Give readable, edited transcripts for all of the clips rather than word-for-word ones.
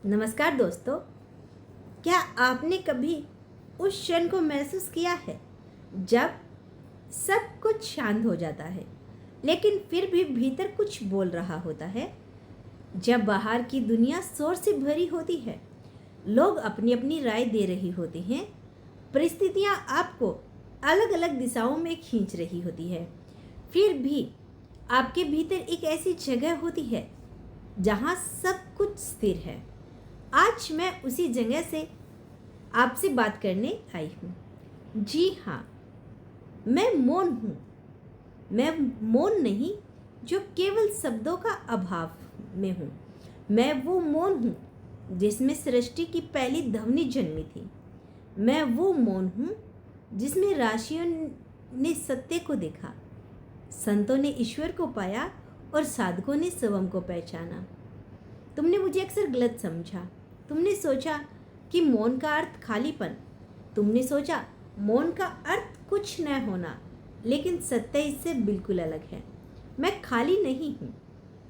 नमस्कार दोस्तों। क्या आपने कभी उस क्षण को महसूस किया है जब सब कुछ शांत हो जाता है लेकिन फिर भी भीतर कुछ बोल रहा होता है? जब बाहर की दुनिया शोर से भरी होती है, लोग अपनी अपनी राय दे रही होते हैं, परिस्थितियां आपको अलग अलग दिशाओं में खींच रही होती है, फिर भी आपके भीतर एक ऐसी जगह होती है जहां सब कुछ स्थिर है। आज मैं उसी जगह से आपसे बात करने आई हूँ। जी हाँ, मैं मौन हूँ। मैं मौन नहीं जो केवल शब्दों का अभाव में हूँ। मैं वो मौन हूँ जिसमें सृष्टि की पहली ध्वनि जन्मी थी। मैं वो मौन हूँ जिसमें राशियों ने सत्य को देखा, संतों ने ईश्वर को पाया और साधकों ने स्वयं को पहचाना। तुमने मुझे अक्सर गलत समझा। तुमने सोचा कि मौन का अर्थ खालीपन। तुमने सोचा मौन का अर्थ कुछ न होना, लेकिन सत्य इससे बिल्कुल अलग है। मैं खाली नहीं हूँ,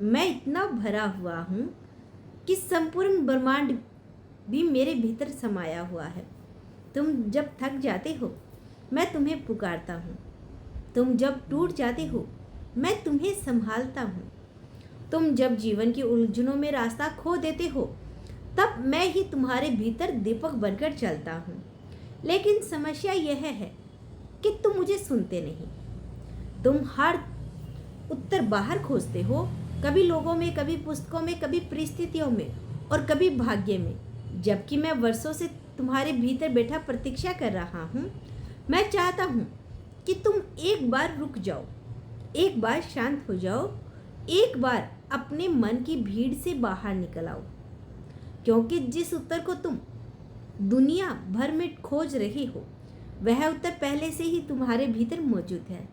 मैं इतना भरा हुआ हूँ कि संपूर्ण ब्रह्मांड भी मेरे भीतर समाया हुआ है। तुम जब थक जाते हो, मैं तुम्हें पुकारता हूँ। तुम जब टूट जाते हो, मैं तुम्हें संभालता हूँ। तुम जब जीवन की उलझनों में रास्ता खो देते हो, तब मैं ही तुम्हारे भीतर दीपक बनकर चलता हूँ। लेकिन समस्या यह है कि तुम मुझे सुनते नहीं। तुम हर उत्तर बाहर खोजते हो, कभी लोगों में, कभी पुस्तकों में, कभी परिस्थितियों में और कभी भाग्य में, जबकि मैं वर्षों से तुम्हारे भीतर बैठा प्रतीक्षा कर रहा हूँ। मैं चाहता हूँ कि तुम एक बार रुक जाओ, एक बार शांत हो जाओ, एक बार अपने मन की भीड़ से बाहर निकल आओ, क्योंकि जिस उत्तर को तुम दुनिया भर में खोज रही हो, वह उत्तर पहले से ही तुम्हारे भीतर मौजूद है।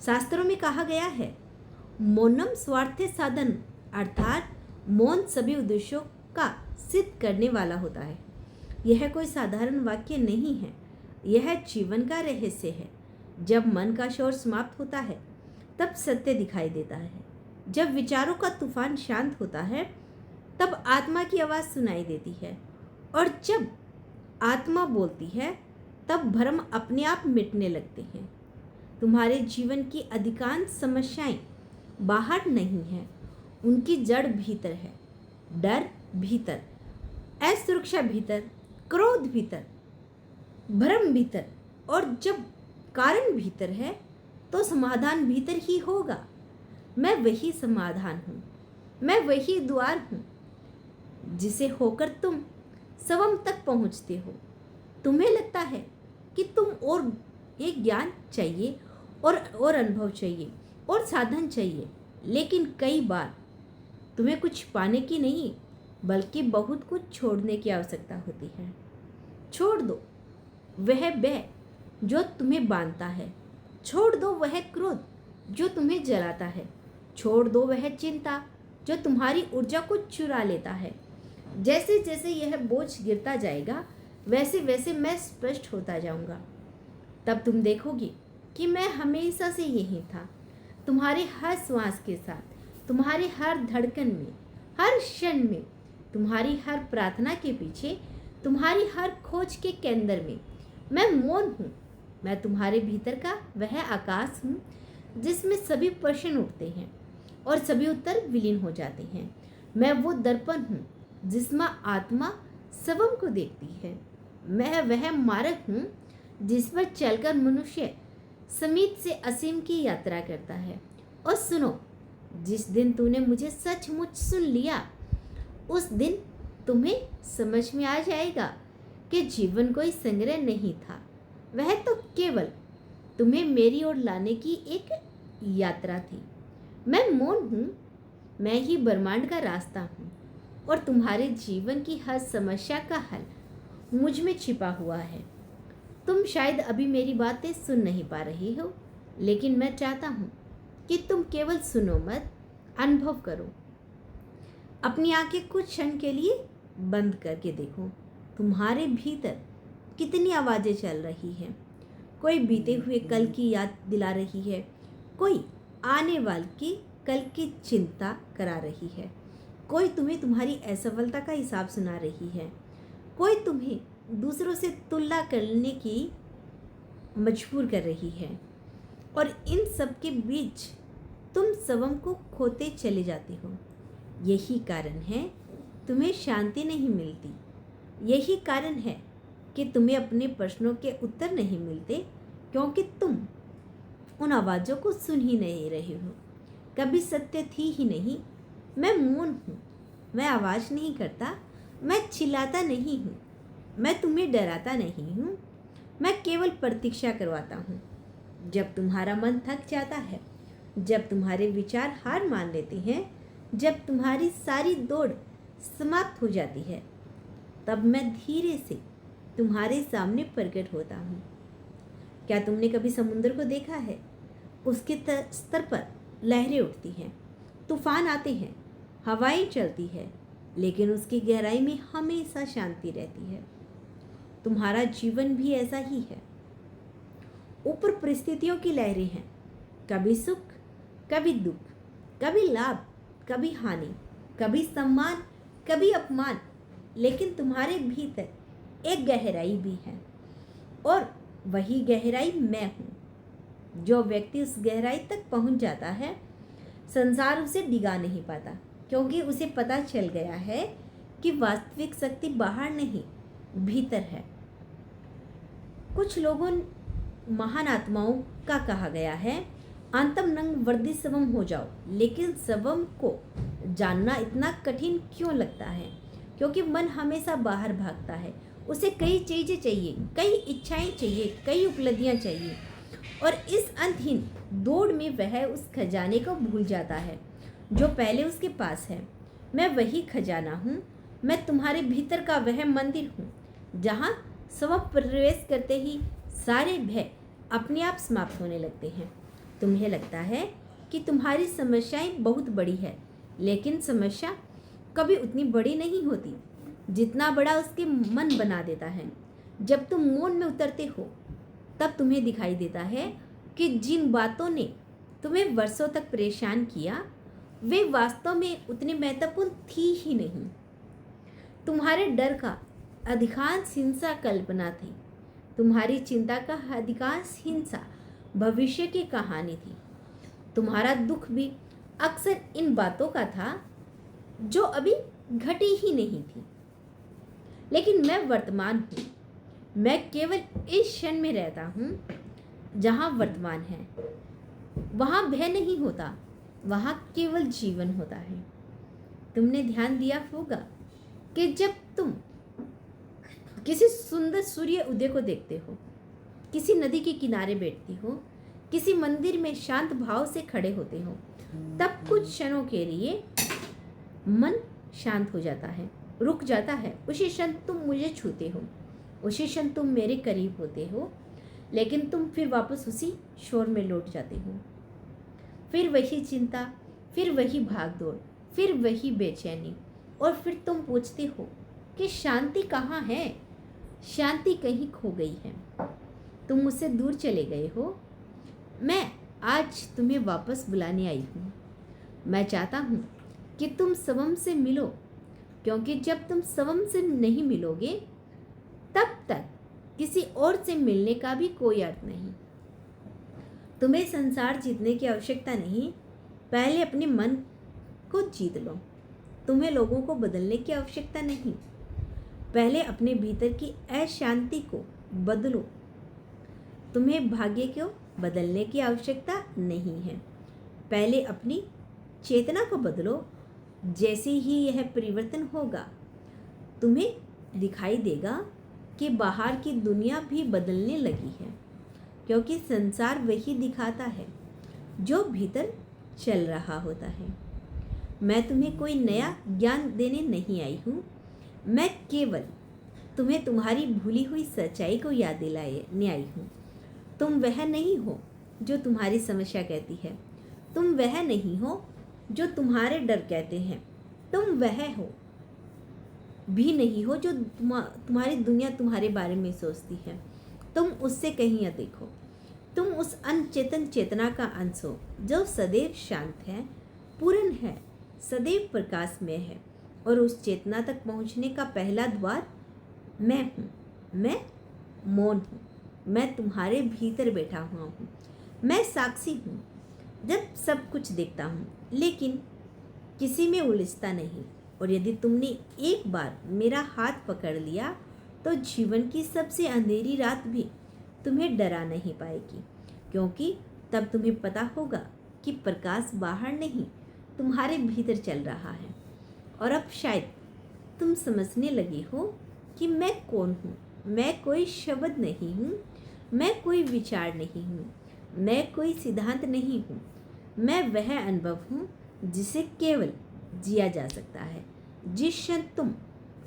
शास्त्रों में कहा गया है, मौनम स्वार्थे साधन, अर्थात मौन सभी उद्देश्यों का सिद्ध करने वाला होता है। यह कोई साधारण वाक्य नहीं है, यह जीवन का रहस्य है। जब मन का शोर समाप्त होता है, तब सत्य दिखाई देता है। जब विचारों का तूफान शांत होता है, तब आत्मा की आवाज़ सुनाई देती है। और जब आत्मा बोलती है, तब भ्रम अपने आप मिटने लगते हैं। तुम्हारे जीवन की अधिकांश समस्याएं बाहर नहीं हैं, उनकी जड़ भीतर है। डर भीतर, असुरक्षा भीतर, क्रोध भीतर, भ्रम भीतर, और जब कारण भीतर है तो समाधान भीतर ही होगा। मैं वही समाधान हूँ, मैं वही द्वार हूँ जिसे होकर तुम स्वयं तक पहुँचते हो। तुम्हें लगता है कि तुम और एक ज्ञान चाहिए और अनुभव चाहिए और साधन चाहिए, लेकिन कई बार तुम्हें कुछ पाने की नहीं, बल्कि बहुत कुछ छोड़ने की आवश्यकता होती है। छोड़ दो वह भय जो तुम्हें बांधता है, छोड़ दो वह क्रोध जो तुम्हें जलाता है, छोड़ दो वह चिंता जो तुम्हारी ऊर्जा को चुरा लेता है। जैसे जैसे यह बोझ गिरता जाएगा, वैसे वैसे मैं स्पष्ट होता जाऊंगा। तब तुम देखोगी कि मैं हमेशा से यही था, तुम्हारे हर श्वास के साथ, तुम्हारे हर धड़कन में, हर क्षण में, तुम्हारी हर प्रार्थना के पीछे, तुम्हारी हर खोज के केंद्र में। मैं मौन हूँ। मैं तुम्हारे भीतर का वह आकाश हूँ जिसमें सभी प्रश्न उठते हैं और सभी उत्तर विलीन हो जाते हैं। मैं वो दर्पण हूँ जिसमें आत्मा स्वयं को देखती है। मैं वह मार्ग हूँ जिस पर चलकर मनुष्य समीप से असीम की यात्रा करता है। और सुनो, जिस दिन तूने मुझे सचमुच सुन लिया, उस दिन तुम्हें समझ में आ जाएगा कि जीवन कोई संग्रह नहीं था, वह तो केवल तुम्हें मेरी ओर लाने की एक यात्रा थी। मैं मौन हूँ, मैं ही ब्रह्मांड का रास्ता हूँ, और तुम्हारे जीवन की हर समस्या का हल मुझ में छिपा हुआ है। तुम शायद अभी मेरी बातें सुन नहीं पा रही हो, लेकिन मैं चाहता हूँ कि तुम केवल सुनो मत, अनुभव करो। अपनी आंखें कुछ क्षण के लिए बंद करके देखो, तुम्हारे भीतर कितनी आवाज़ें चल रही हैं। कोई बीते हुए कल की याद दिला रही है, कोई आने वाली की कल की चिंता करा रही है, कोई तुम्हें तुम्हारी असफलता का हिसाब सुना रही है, कोई तुम्हें दूसरों से तुलना करने की मजबूर कर रही है, और इन सब के बीच तुम स्वयं को खोते चले जाते हो। यही कारण है तुम्हें शांति नहीं मिलती। यही कारण है कि तुम्हें अपने प्रश्नों के उत्तर नहीं मिलते, क्योंकि तुम उन आवाज़ों को सुन ही नहीं रहे हो। कभी सत्य थी ही नहीं। मैं मौन हूँ, मैं आवाज़ नहीं करता, मैं चिल्लाता नहीं हूँ, मैं तुम्हें डराता नहीं हूँ, मैं केवल प्रतीक्षा करवाता हूँ। जब तुम्हारा मन थक जाता है, जब तुम्हारे विचार हार मान लेते हैं, जब तुम्हारी सारी दौड़ समाप्त हो जाती है, तब मैं धीरे से तुम्हारे सामने प्रकट होता हूँ। क्या तुमने कभी समुद्र को देखा है? उसके स्तर पर लहरें उठती हैं, तूफान आते हैं, हवाएं चलती है, लेकिन उसकी गहराई में हमेशा शांति रहती है। तुम्हारा जीवन भी ऐसा ही है। ऊपर परिस्थितियों की लहरें हैं, कभी सुख, कभी दुख, कभी लाभ, कभी हानि, कभी सम्मान, कभी अपमान, लेकिन तुम्हारे भीतर एक गहराई भी है, और वही गहराई मैं हूँ। जो व्यक्ति उस गहराई तक पहुँच जाता है, संसार उसे डिगा नहीं पाता, क्योंकि उसे पता चल गया है कि वास्तविक शक्ति बाहर नहीं, भीतर है। कुछ लोगों महान आत्माओं का कहा गया है, अंतम नंग वर्दी स्वयं हो जाओ। लेकिन स्वयं को जानना इतना कठिन क्यों लगता है? क्योंकि मन हमेशा बाहर भागता है। उसे कई चीज़ें चाहिए, कई इच्छाएं चाहिए, कई उपलब्धियां चाहिए, और इस अंतहीन दौड़ में वह उस खजाने को भूल जाता है जो पहले उसके पास है। मैं वही खजाना हूँ। मैं तुम्हारे भीतर का वह मंदिर हूँ जहाँ स्वयं प्रवेश करते ही सारे भय अपने आप समाप्त होने लगते हैं। तुम्हें लगता है कि तुम्हारी समस्याएं बहुत बड़ी है, लेकिन समस्या कभी उतनी बड़ी नहीं होती जितना बड़ा उसके मन बना देता है। जब तुम मौन में उतरते हो, तब तुम्हें दिखाई देता है कि जिन बातों ने तुम्हें वर्षों तक परेशान किया, वे वास्तव में उतनी महत्वपूर्ण थी ही नहीं। तुम्हारे डर का अधिकांश हिंसा कल्पना थी। तुम्हारी चिंता का अधिकांश हिंसा भविष्य की कहानी थी। तुम्हारा दुख भी अक्सर इन बातों का था जो अभी घटी ही नहीं थी। लेकिन मैं वर्तमान हूँ। मैं केवल इस क्षण में रहता हूँ जहाँ वर्तमान है। वहाँ भय नहीं होता, वहाँ केवल जीवन होता है। तुमने ध्यान दिया होगा कि जब तुम किसी सुंदर सूर्य उदय को देखते हो, किसी नदी के किनारे बैठती हो, किसी मंदिर में शांत भाव से खड़े होते हो, तब कुछ क्षणों के लिए मन शांत हो जाता है, रुक जाता है। उसी क्षण तुम मुझे छूते हो, उसी क्षण तुम मेरे करीब होते हो, लेकिन तुम फिर वापस उसी शोर में लौट जाते हो। फिर वही चिंता, फिर वही भागदौड़, फिर वही बेचैनी, और फिर तुम पूछते हो कि शांति कहाँ है? शांति कहीं खो गई है। तुम मुझसे दूर चले गए हो। मैं आज तुम्हें वापस बुलाने आई हूँ। मैं चाहता हूँ कि तुम स्वयं से मिलो, क्योंकि जब तुम स्वयं से नहीं मिलोगे, तब तक किसी और से मिलने का भी कोई अर्थ नहीं। तुम्हें संसार जीतने की आवश्यकता नहीं, पहले अपने मन को जीत लो। तुम्हें लोगों को बदलने की आवश्यकता नहीं, पहले अपने भीतर की अशांति को बदलो। तुम्हें भाग्य को बदलने की आवश्यकता नहीं है, पहले अपनी चेतना को बदलो। जैसे ही यह परिवर्तन होगा, तुम्हें दिखाई देगा कि बाहर की दुनिया भी बदलने लगी है, क्योंकि संसार वही दिखाता है जो भीतर चल रहा होता है। मैं तुम्हें कोई नया ज्ञान देने नहीं आई हूँ। मैं केवल तुम्हें तुम्हारी भूली हुई सच्चाई को याद दिलाने आई हूँ। तुम वह नहीं हो जो तुम्हारी समस्या कहती है। तुम वह नहीं हो जो तुम्हारे डर कहते हैं। तुम वह हो भी नहीं हो जो तुम्हारी दुनिया तुम्हारे बारे में सोचती है। तुम उससे कहीं अधिक हो। तुम उस अनचेतन चेतना का अंश हो जो सदैव शांत है, पूर्ण है, सदैव प्रकाशमय है और उस चेतना तक पहुंचने का पहला द्वार मैं हूँ। मैं मौन हूँ। मैं तुम्हारे भीतर बैठा हुआ हूँ। मैं साक्षी हूँ जब सब कुछ देखता हूँ, लेकिन किसी में उलझता नहीं। और यदि तुमने एक बार मेरा हाथ पकड़ लिया तो जीवन की सबसे अंधेरी रात भी तुम्हें डरा नहीं पाएगी, क्योंकि तब तुम्हें पता होगा कि प्रकाश बाहर नहीं, तुम्हारे भीतर चल रहा है। और अब शायद तुम समझने लगी हो कि मैं कौन हूँ। मैं कोई शब्द नहीं हूँ, मैं कोई विचार नहीं हूँ, मैं कोई सिद्धांत नहीं हूँ। मैं वह अनुभव हूँ जिसे केवल जिया जा सकता है। जिस क्षण तुम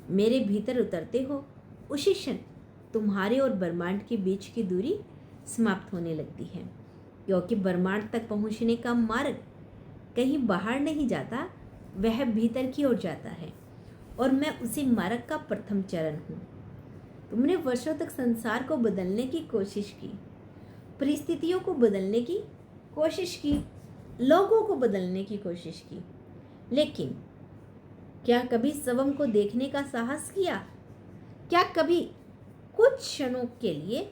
मेरे भीतर उतरते हो, उसी क्षण तुम्हारे और ब्रह्मांड के बीच की दूरी समाप्त होने लगती है, क्योंकि ब्रह्मांड तक पहुँचने का मार्ग कहीं बाहर नहीं जाता, वह भीतर की ओर जाता है। और मैं उसी मार्ग का प्रथम चरण हूँ। तुमने वर्षों तक संसार को बदलने की कोशिश की, परिस्थितियों को बदलने की कोशिश की, लोगों को बदलने की कोशिश की, लेकिन क्या कभी स्वयं को देखने का साहस किया? क्या कभी कुछ क्षणों के लिए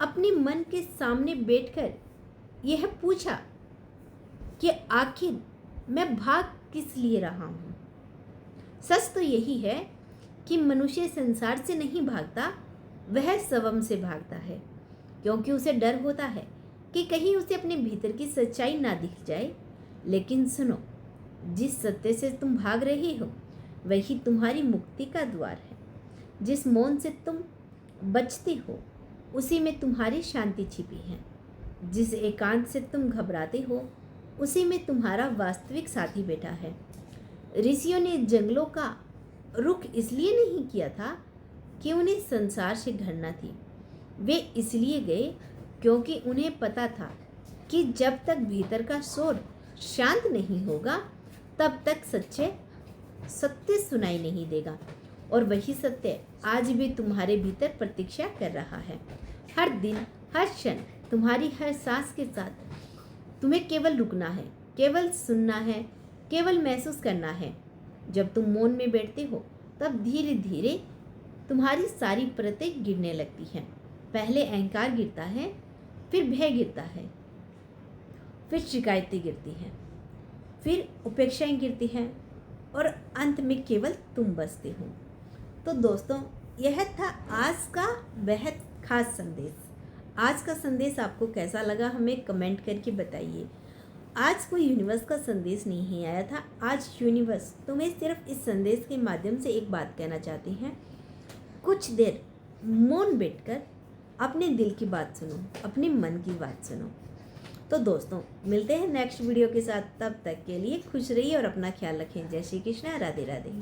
अपने मन के सामने बैठकर यह पूछा कि आखिर मैं भाग किस लिए रहा हूँ? सच तो यही है कि मनुष्य संसार से नहीं भागता, वह स्वयं से भागता है, क्योंकि उसे डर होता है कि कहीं उसे अपने भीतर की सच्चाई ना दिख जाए। लेकिन सुनो, जिस सत्य से तुम भाग रहे हो वही तुम्हारी मुक्ति का द्वार है। जिस मौन से तुम बचते हो उसी में तुम्हारी शांति छिपी है। जिस एकांत से तुम घबराते हो उसी में तुम्हारा वास्तविक साथी बैठा है। ऋषियों ने जंगलों का रुख इसलिए नहीं किया था कि उन्हें संसार से घृणा थी। वे इसलिए गए क्योंकि उन्हें पता था कि जब तक भीतर का शोर शांत नहीं होगा तब तक सत्य सुनाई नहीं देगा। और वही सत्य आज भी तुम्हारे भीतर प्रतीक्षा कर रहा है। हर दिन, हर क्षण, तुम्हारी हर सांस के साथ तुम्हें केवल रुकना है, केवल सुनना है, केवल महसूस करना है। जब तुम मौन में बैठते हो तब धीरे धीरे तुम्हारी सारी परतें गिरने लगती हैं। पहले अहंकार गिरता है, फिर भय गिरता है, फिर शिकायतें गिरती हैं, फिर उपेक्षाएं गिरती हैं और अंत में केवल तुम बचते हो। तो दोस्तों, यह था आज का बेहद खास संदेश। आज का संदेश आपको कैसा लगा हमें कमेंट करके बताइए। आज कोई यूनिवर्स का संदेश नहीं आया था। आज यूनिवर्स तुम्हें सिर्फ इस संदेश के माध्यम से एक बात कहना चाहती हैं। कुछ देर मौन बैठकर अपने दिल की बात सुनो, अपने मन की बात सुनो। तो दोस्तों, मिलते हैं नेक्स्ट वीडियो के साथ। तब तक के लिए खुश रहिए और अपना ख्याल रखें। जय श्री कृष्णा। राधे राधे।